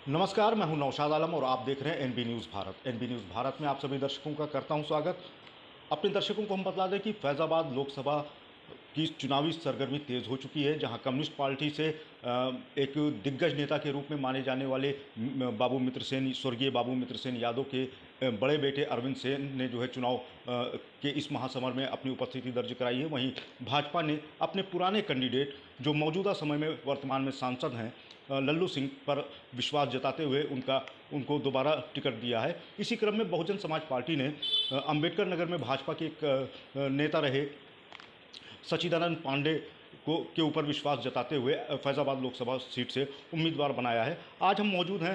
नमस्कार, मैं हूं नौशाद आलम और आप देख रहे हैं NB news Bharat. NB news Bharat में आप सभी दर्शकों का करता हूं स्वागत। अपने दर्शकों को हम बता दें कि फैज़ाबाद लोकसभा की चुनावी सरगर्मी तेज़ हो चुकी है, जहां कम्युनिस्ट पार्टी से एक दिग्गज नेता के रूप में माने जाने वाले बाबू मित्र सेन, स्वर्गीय बाबू मित्र सेन यादव के बड़े बेटे अरविंद सेन ने जो है चुनाव के इस महासमर में अपनी उपस्थिति दर्ज कराई है। वहीं भाजपा ने अपने पुराने कैंडिडेट, जो मौजूदा समय में वर्तमान में सांसद हैं, लल्लू सिंह पर विश्वास जताते हुए उनको दोबारा टिकट दिया है। इसी क्रम में बहुजन समाज पार्टी ने अंबेडकर नगर में भाजपा के एक नेता रहे सच्चिदानंद पांडे के ऊपर विश्वास जताते हुए फैज़ाबाद लोकसभा सीट से उम्मीदवार बनाया है। आज हम मौजूद हैं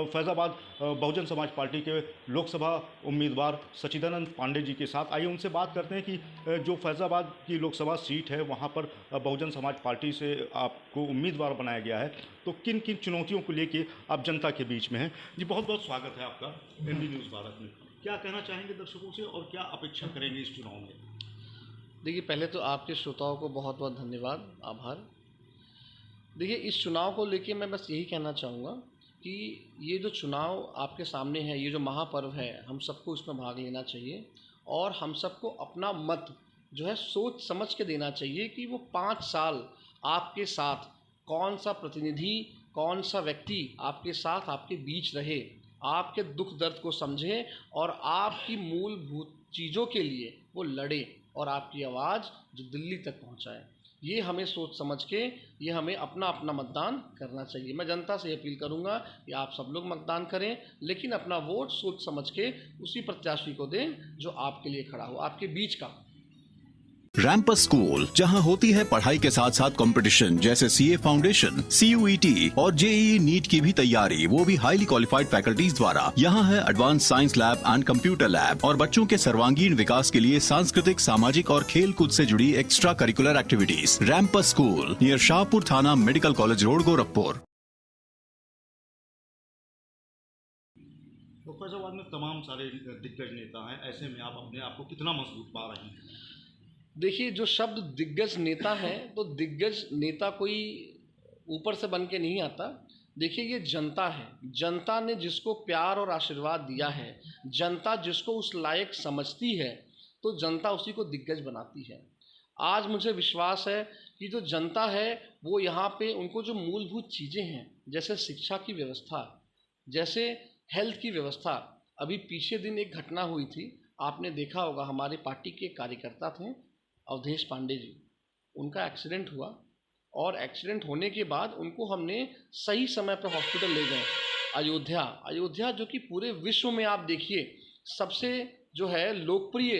फैज़ाबाद बहुजन समाज पार्टी के लोकसभा उम्मीदवार सच्चिदानंद पांडे जी के साथ। आइए उनसे बात करते हैं कि जो फैज़ाबाद की लोकसभा सीट है वहां पर बहुजन समाज पार्टी से आपको उम्मीदवार बनाया गया है, तो किन किन चुनौतियों को लेके आप जनता के बीच में हैं। जी, बहुत बहुत स्वागत है आपका एनबी न्यूज़ भारत में। क्या कहना चाहेंगे दर्शकों से और क्या अपेक्षा करेंगे इस चुनाव में? देखिए, पहले तो आपके श्रोताओं को बहुत बहुत धन्यवाद, आभार। देखिए, इस चुनाव को लेके मैं बस यही कहना चाहूँगा कि ये जो चुनाव आपके सामने है, ये जो महापर्व है, हम सबको इसमें भाग लेना चाहिए और हम सबको अपना मत जो है सोच समझ के देना चाहिए कि वो 5 साल आपके साथ कौन सा प्रतिनिधि, कौन सा व्यक्ति आपके साथ आपके बीच रहे, आपके दुख दर्द को समझे और आपकी मूलभूत चीज़ों के लिए वो लड़े और आपकी आवाज़ जो दिल्ली तक पहुंचाए। ये हमें सोच समझ के, ये हमें अपना अपना मतदान करना चाहिए। मैं जनता से अपील करूंगा कि आप सब लोग मतदान करें, लेकिन अपना वोट सोच समझ के उसी प्रत्याशी को दें जो आपके लिए खड़ा हो, आपके बीच का। रैंपस स्कूल, जहां होती है पढ़ाई के साथ साथ कंपटीशन, जैसे सीए फाउंडेशन, सीयूईटी और जेईई नीट की भी तैयारी, वो भी हाईली क्वालिफाइड फैकल्टीज द्वारा। यहाँ है advance science lab and computer lab और बच्चों के सर्वांगीण विकास के लिए सांस्कृतिक, सामाजिक और खेल कूद से जुड़ी एक्स्ट्रा करिकुलर एक्टिविटीज। रैंपस स्कूल नियर शाहपुर थाना, मेडिकल कॉलेज रोड, गोरखपुर। तो फैज़ाबाद में तमाम सारे दिग्गज नेता हैं, ऐसे में आप अपने आप को कितना मजबूत पा रहे हैं? देखिए, जो शब्द दिग्गज नेता है, तो दिग्गज नेता कोई ऊपर से बन के नहीं आता। देखिए, ये जनता है। जनता ने जिसको प्यार और आशीर्वाद दिया है, जनता जिसको उस लायक समझती है, तो जनता उसी को दिग्गज बनाती है। आज मुझे विश्वास है कि जो जनता है वो यहाँ पे उनको जो मूलभूत चीज़ें हैं, जैसे शिक्षा की व्यवस्था, जैसे हेल्थ की व्यवस्था। अभी पीछे दिन एक घटना हुई थी, आपने देखा होगा, हमारे पार्टी के कार्यकर्ता थे अवधेश पांडे जी, उनका एक्सीडेंट हुआ और एक्सीडेंट होने के बाद उनको हमने सही समय पर हॉस्पिटल ले गए। अयोध्या जो कि पूरे विश्व में आप देखिए सबसे जो है लोकप्रिय,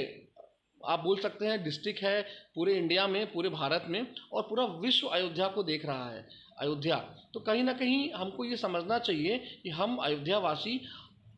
आप बोल सकते हैं, डिस्ट्रिक्ट है पूरे इंडिया में, पूरे भारत में, और पूरा विश्व अयोध्या को देख रहा है। अयोध्या तो कहीं ना कहीं हमको ये समझना चाहिए कि हम अयोध्यावासी,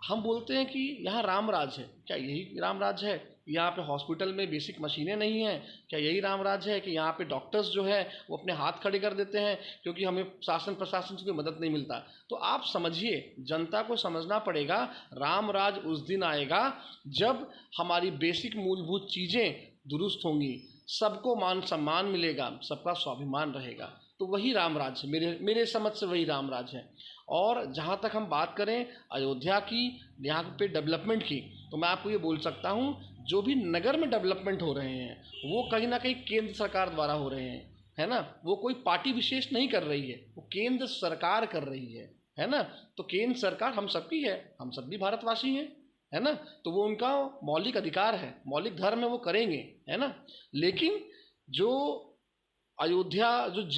हम बोलते हैं कि यहाँ राम राज है, क्या यही राम राज है? यहाँ पे हॉस्पिटल में बेसिक मशीनें नहीं हैं, क्या यही राम राज है? कि यहाँ पे डॉक्टर्स जो है वो अपने हाथ खड़े कर देते हैं क्योंकि हमें शासन प्रशासन से कोई मदद नहीं मिलता? तो आप समझिए, जनता को समझना पड़ेगा, राम राज उस दिन आएगा जब हमारी बेसिक मूलभूत चीज़ें दुरुस्त होंगी, सबको मान सम्मान मिलेगा, सबका स्वाभिमान रहेगा, तो वही राम राज है। मेरे समझ से वही राम राज है। और जहाँ तक हम बात करें अयोध्या की, यहाँ पे डेवलपमेंट की, तो मैं आपको ये बोल सकता हूँ, जो भी नगर में डेवलपमेंट हो रहे हैं वो कहीं ना कहीं केंद्र सरकार द्वारा हो रहे हैं, है ना। वो कोई पार्टी विशेष नहीं कर रही है, वो केंद्र सरकार कर रही है ना। तो केंद्र सरकार हम सबकी है, हम सब भी भारतवासी हैं, है ना। तो वो उनका मौलिक अधिकार है, मौलिक धर्म है, वो करेंगे, है ना। लेकिन जो अयोध्या जो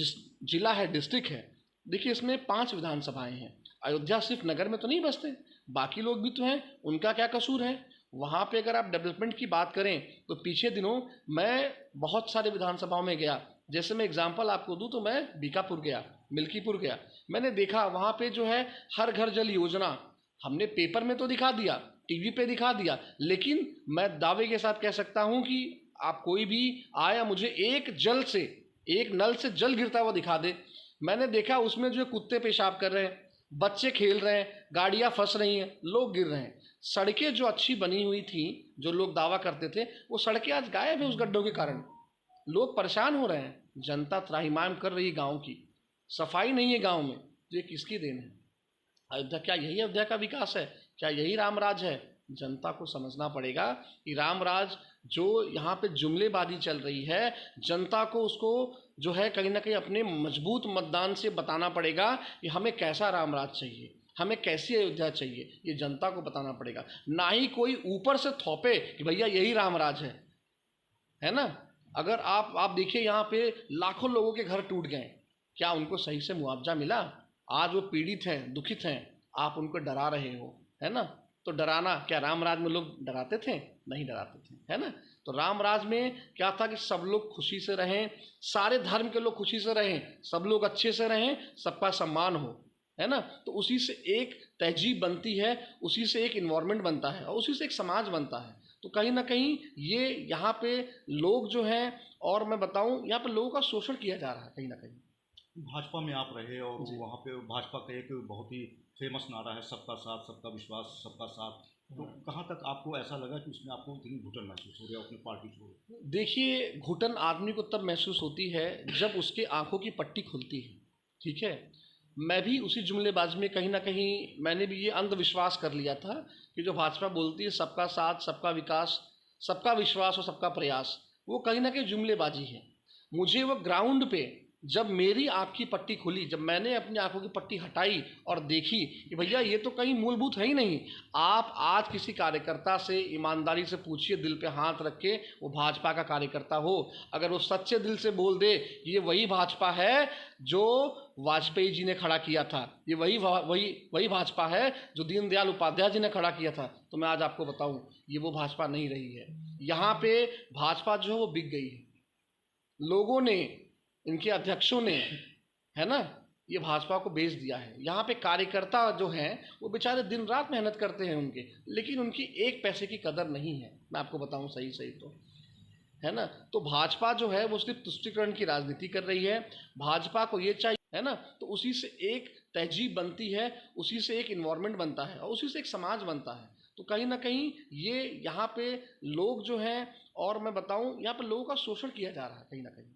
जिला है, डिस्ट्रिक्ट है, देखिए इसमें 5 विधानसभाएं हैं। अयोध्या सिर्फ नगर में तो नहीं बसते, बाकी लोग भी तो हैं, उनका क्या कसूर है? वहाँ पे अगर आप डेवलपमेंट की बात करें तो पिछले दिनों मैं बहुत सारे विधानसभाओं में गया। जैसे मैं एग्जांपल आपको दूं तो मैं बीकापुर गया, मिल्कीपुर गया। मैंने देखा वहाँ पे जो है हर घर जल योजना, हमने पेपर में तो दिखा दिया, टीवी पे दिखा दिया, लेकिन मैं दावे के साथ कह सकता हूँ कि आप कोई भी आया मुझे एक नल से जल गिरता हुआ दिखा दे। मैंने देखा उसमें जो कुत्ते पेशाब कर रहे हैं, बच्चे खेल रहे हैं, गाड़ियाँ फंस रही हैं, लोग गिर रहे हैं। सड़कें जो अच्छी बनी हुई थी, जो लोग दावा करते थे, वो सड़कें आज गायब है उस गड्ढों के कारण। लोग परेशान हो रहे हैं, जनता त्राहिमाम कर रही है गाँव की, सफाई नहीं है गाँव में। तो ये किसकी देन है? अयोध्या, क्या यही अयोध्या का विकास है? क्या यही राम राज है? जनता को समझना पड़ेगा कि राम राज जो यहाँ पे जुमलेबाजी चल रही है, जनता को उसको जो है कहीं ना कहीं अपने मजबूत मतदान से बताना पड़ेगा कि हमें कैसा राम राज चाहिए, हमें कैसी अयोध्या चाहिए, ये जनता को बताना पड़ेगा। ना ही कोई ऊपर से थोपे कि भैया यही राम राज है ना। अगर आप देखिए यहाँ पे लाखों लोगों के घर टूट गए, क्या उनको सही से मुआवजा मिला? आज वो पीड़ित हैं, दुखित हैं, आप उनको डरा रहे हो, है ना। तो डराना, क्या राम राज में लोग डराते थे? नहीं डराते थे, है ना। तो राम राज में क्या था कि सब लोग खुशी से रहें, सारे धर्म के लोग खुशी से रहें, सब लोग अच्छे से रहें, सबका सम्मान हो, है ना। तो उसी से एक तहजीब बनती है, उसी से एक इन्वायरमेंट बनता है और उसी से एक समाज बनता है। तो कहीं ना कहीं ये यहाँ पे लोग जो हैं, और मैं बताऊँ यहाँ पे लोगों का शोषण किया जा रहा है कहीं ना कहीं। भाजपा में आप रहे और जी। वहाँ पे भाजपा का एक बहुत ही फेमस नारा है, सबका साथ, सबका विश्वास, सबका साथ। तो कहाँ तक आपको ऐसा लगा कि उसमें आपको इतनी घुटन महसूस हो रही है अपनी पार्टी छोड़? देखिए, घुटन आदमी को तब महसूस होती है जब उसके आंखों की पट्टी खुलती है, ठीक है। मैं भी उसी जुमलेबाजी में कहीं ना कहीं मैंने भी ये अंधविश्वास कर लिया था कि जो भाजपा बोलती है सबका साथ, सबका विकास, सबका विश्वास और सबका प्रयास, वो कहीं ना कहीं जुमलेबाजी है। मुझे वो ग्राउंड पे जब मेरी आँख की पट्टी खुली, जब मैंने अपनी आंखों की पट्टी हटाई और देखी कि भैया ये तो कहीं मूलभूत है ही नहीं। आप आज किसी कार्यकर्ता से ईमानदारी से पूछिए, दिल पे हाथ रख के, वो भाजपा का कार्यकर्ता हो, अगर वो सच्चे दिल से बोल दे कि ये वही भाजपा है जो वाजपेयी जी ने खड़ा किया था, ये वही भाजपा है जो दीनदयाल उपाध्याय जी ने खड़ा किया था, तो मैं आज आपको बताऊं ये वो भाजपा नहीं रही है। यहाँ पे भाजपा जो है वो बिक गई है। लोगों ने, इनके अध्यक्षों ने, है ना, ये भाजपा को बेच दिया है। यहाँ पे कार्यकर्ता जो हैं वो बेचारे दिन रात मेहनत करते हैं उनके, लेकिन उनकी एक पैसे की कदर नहीं है, मैं आपको बताऊं सही तो, है ना। तो भाजपा जो है वो सिर्फ तुष्टीकरण की राजनीति कर रही है। भाजपा को ये चाहिए, है ना। तो उसी से एक तहजीब बनती है, उसी से एक इन्वायरमेंट बनता है और उसी से एक समाज बनता है। तो कहीं ना कहीं ये यहाँ पे लोग जो हैं, और मैं बताऊं यहाँ पे लोगों का शोषण किया जा रहा है कहीं ना कहीं।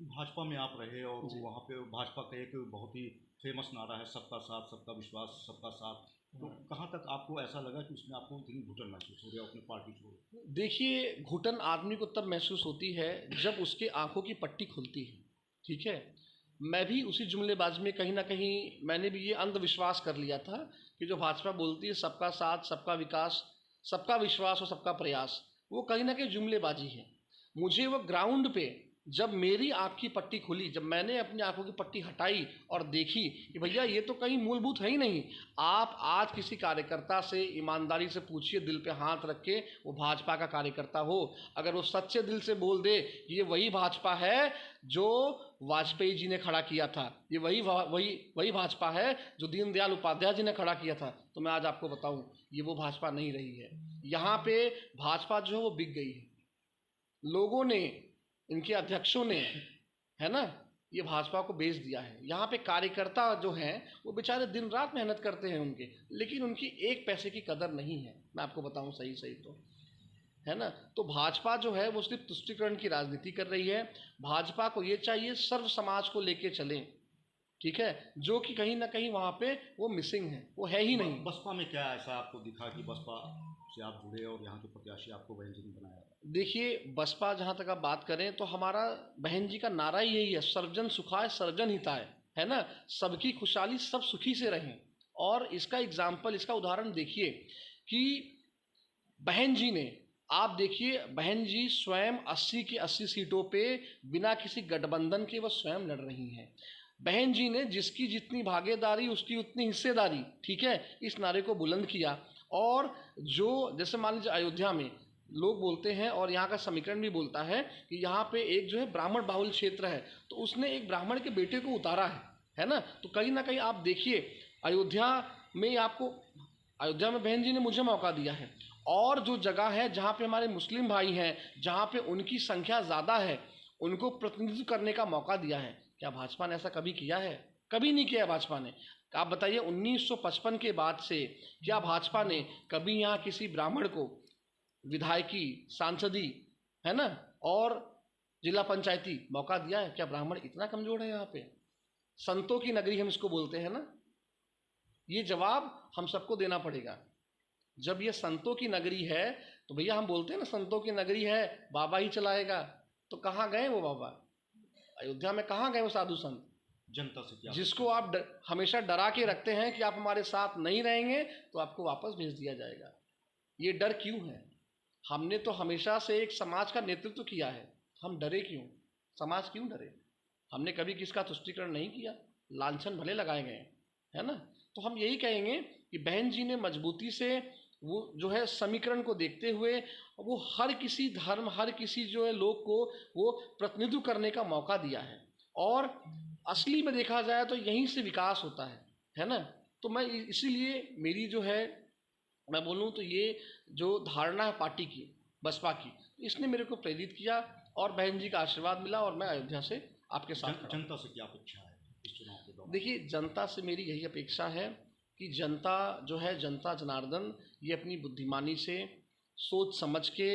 भाजपा में आप रहे और जी। वहाँ पे भाजपा का एक बहुत ही फेमस नारा है, सबका साथ, सबका विश्वास, सबका साथ। तो कहाँ तक आपको ऐसा लगा कि उसमें आपको इतनी घुटन महसूस हो रही है अपनी पार्टी छोड़? देखिए, घुटन आदमी को तब महसूस होती है जब उसके आंखों की पट्टी खुलती है, ठीक है। मैं भी उसी जुमलेबाजी में कहीं ना कहीं मैंने भी ये अंधविश्वास कर लिया था कि जो भाजपा बोलती है सबका साथ, सबका विकास, सबका विश्वास और सबका प्रयास, वो कहीं ना कहीं जुमलेबाजी है। मुझे वो ग्राउंड पे जब मेरी आँख की पट्टी खुली, जब मैंने अपनी आंखों की पट्टी हटाई और देखी कि भैया ये तो कहीं मूलभूत है ही नहीं। आप आज किसी कार्यकर्ता से ईमानदारी से पूछिए, दिल पे हाथ रख के, वो भाजपा का कार्यकर्ता हो, अगर वो सच्चे दिल से बोल दे कि ये वही भाजपा है जो वाजपेयी जी ने खड़ा किया था, ये वही भाजपा है जो दीनदयाल उपाध्याय जी ने खड़ा किया था, तो मैं आज आपको बताऊं ये वो भाजपा नहीं रही है। यहाँ पे भाजपा जो है वो बिक गई है। लोगों ने, इनके अध्यक्षों ने, है ना, ये भाजपा को बेच दिया है। यहाँ पे कार्यकर्ता जो हैं वो बेचारे दिन रात मेहनत करते हैं उनके, लेकिन उनकी एक पैसे की कदर नहीं है, मैं आपको बताऊं सही तो, है ना। तो भाजपा जो है वो सिर्फ तुष्टीकरण की राजनीति कर रही है। भाजपा को ये चाहिए सर्व समाज को लेके चलें, ठीक है, जो कि कहीं ना कहीं वहाँ पे वो मिसिंग है, वो है ही नहीं। बसपा में क्या ऐसा आपको दिखा कि बसपा से आप जुड़े और यहाँ के प्रत्याशी आपको बहन जी ने बनाया? देखिए, बसपा जहाँ तक आप बात करें तो हमारा बहन जी का नारा ही यही है, सर्वजन सुखाय सर्वजन हिताय, है ना, सबकी खुशहाली, सब सुखी से रहें। और इसका एग्जाम्पल, इसका उदाहरण देखिए कि बहन जी ने, आप देखिए, बहन जी स्वयं 80 की 80 सीटों पे बिना किसी गठबंधन के वो स्वयं लड़ रही हैं। बहन जी ने जिसकी जितनी भागीदारी उसकी उतनी हिस्सेदारी, ठीक है, इस नारे को बुलंद किया। और जो जैसे मान लीजिए अयोध्या में लोग बोलते हैं और यहाँ का समीकरण भी बोलता है कि यहाँ पे एक जो है ब्राह्मण बाहुल क्षेत्र है, तो उसने एक ब्राह्मण के बेटे को उतारा है ना। तो कहीं ना कहीं आप देखिए अयोध्या में, आपको अयोध्या में बहन जी ने मुझे मौका दिया है, और जो जगह है जहाँ पे हमारे मुस्लिम भाई हैं, जहाँ पे उनकी संख्या ज़्यादा है, उनको प्रतिनिधित्व करने का मौका दिया है। क्या भाजपा ने ऐसा कभी किया है? कभी नहीं किया भाजपा ने। आप बताइए 1955 के बाद से क्या भाजपा ने कभी यहाँ किसी ब्राह्मण को विधायकी, सांसदी, है ना, और जिला पंचायती मौका दिया है? क्या ब्राह्मण इतना कमजोर है? यहाँ पे संतों की नगरी हम इसको बोलते हैं ना। ये जवाब हम सबको देना पड़ेगा। जब ये संतों की नगरी है तो भैया हम बोलते हैं ना, संतों की नगरी है, बाबा ही चलाएगा। तो कहाँ गए वो बाबा? अयोध्या में कहाँ गए वो साधु संत? जनता से क्या जिसको आप हमेशा डरा के रखते हैं कि आप हमारे साथ नहीं रहेंगे तो आपको वापस भेज दिया जाएगा। ये डर क्यों है? हमने तो हमेशा से एक समाज का नेतृत्व किया है, हम डरे क्यों? समाज क्यों डरे? हमने कभी किसका तुष्टीकरण नहीं किया, लांछन भले लगाए गए, है ना। तो हम यही कहेंगे कि बहन जी ने मजबूती से वो जो है समीकरण को देखते हुए वो हर किसी धर्म, हर किसी जो है लोग को वो प्रतिनिधित्व करने का मौका दिया है। और असली में देखा जाए तो यहीं से विकास होता है ना। तो मैं इसीलिए मेरी जो है, मैं बोलूँ तो ये जो धारणा है पार्टी की, बसपा की, इसने मेरे को प्रेरित किया और बहन जी का आशीर्वाद मिला और मैं अयोध्या से आपके साथ। जनता से क्या अपेक्षा है इस चुनाव के दौरान? देखिए, जनता से मेरी यही अपेक्षा है कि जनता जो है, जनता जनार्दन, ये अपनी बुद्धिमानी से सोच समझ के,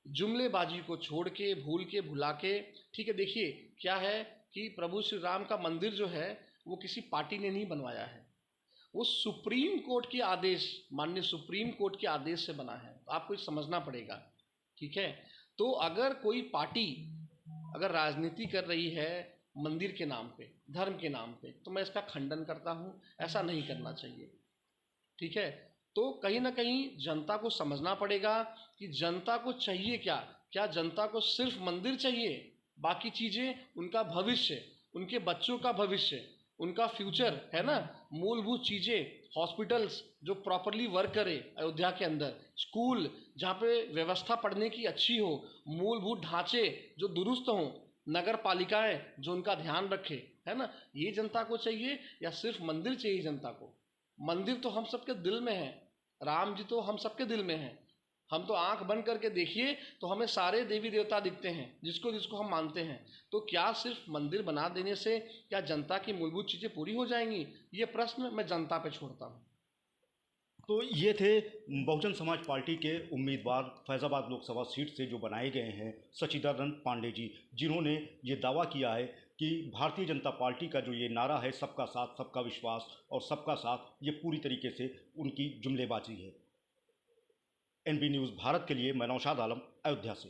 जुमलेबाजी को छोड़ के, भूल के भुला के, ठीक है। देखिए क्या है कि प्रभु श्री राम का मंदिर जो है वो किसी पार्टी ने नहीं बनवाया है, वो सुप्रीम कोर्ट के आदेश, माननीय सुप्रीम कोर्ट के आदेश से बना है। तो आपको समझना पड़ेगा, ठीक है। तो अगर कोई पार्टी अगर राजनीति कर रही है मंदिर के नाम पे, धर्म के नाम पे, तो मैं इसका खंडन करता हूँ। ऐसा नहीं करना चाहिए, ठीक है। तो कहीं ना कहीं जनता को समझना पड़ेगा कि जनता को चाहिए क्या। क्या जनता को सिर्फ मंदिर चाहिए? बाकी चीज़ें, उनका भविष्य, उनके बच्चों का भविष्य, उनका फ्यूचर, है ना, मूलभूत चीज़ें, हॉस्पिटल्स जो प्रॉपरली वर्क करे अयोध्या के अंदर, स्कूल जहाँ पे व्यवस्था पढ़ने की अच्छी हो, मूलभूत ढांचे जो दुरुस्त हों, नगर पालिकाएँ जो उनका ध्यान रखे, है ना, ये जनता को चाहिए। या सिर्फ मंदिर चाहिए जनता को? मंदिर तो हम सबके दिल में है, राम जी तो हम सबके दिल में हैं। हम तो आंख बंद करके देखिए तो हमें सारे देवी देवता दिखते हैं जिसको जिसको हम मानते हैं। तो क्या सिर्फ मंदिर बना देने से क्या जनता की मूलभूत चीज़ें पूरी हो जाएंगी? ये प्रश्न मैं जनता पे छोड़ता हूँ। तो ये थे बहुजन समाज पार्टी के उम्मीदवार फैज़ाबाद लोकसभा सीट से जो बनाए गए हैं सचिदानंद पांडे जी, जिन्होंने ये दावा किया है कि भारतीय जनता पार्टी का जो ये नारा है, सबका साथ सबका विश्वास और सबका साथ, ये पूरी तरीके से उनकी जुमलेबाजी है। एनबी न्यूज़ भारत के लिए मैं नौशाद आलम, अयोध्या से।